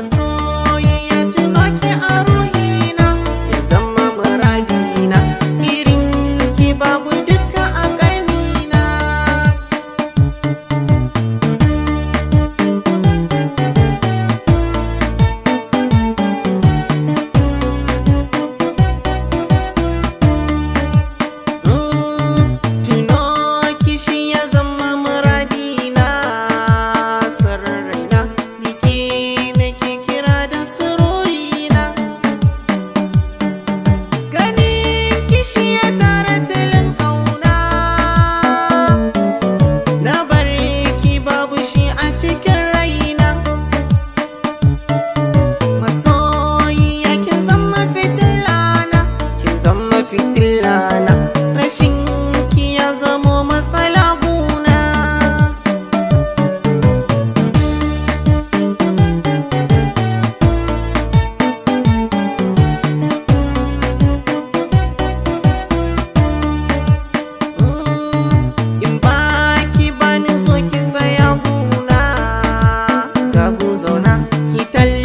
masoyiya tuno ki a ruhina ya zama muradina, irin ki babu duka a ƙarnina. Tuno ki shi ya zama muradina, sarraina nike nake kira da sururina. Ganin ki shi ya tara tilin ƙauna, na bar ki babu shi a cikin raina. Masoyiya kin zama fitilana, kin zama fitilana, rashin ki ya zamo matsala guna. In ba ki bani so ki saya guna, ga gu zauna ki talle